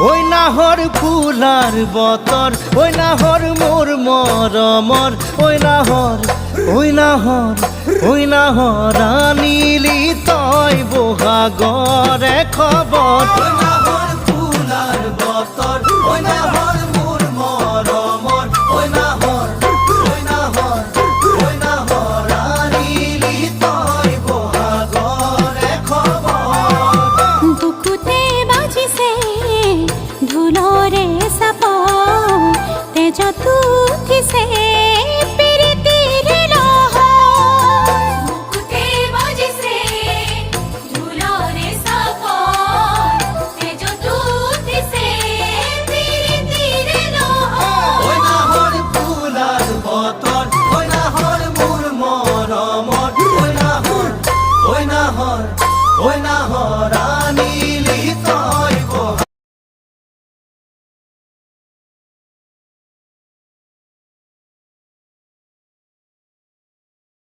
ওই নাহর ফুলার বতর, ওই নাহর মোর মরমর, ওই নাহর, ওই নাহর, ওই নাহর আনিলি তই বহাগরে খবর। ওই নাহর ফুলার বতর, ওই নাহর মোর মরমর, ওই নাহর, ওই নাহর, ওই নাহর আনিলি তই বহাগরে খবর। বুকুতে বাজিছে ঢোলৰে চাপ তেজত উঠিছে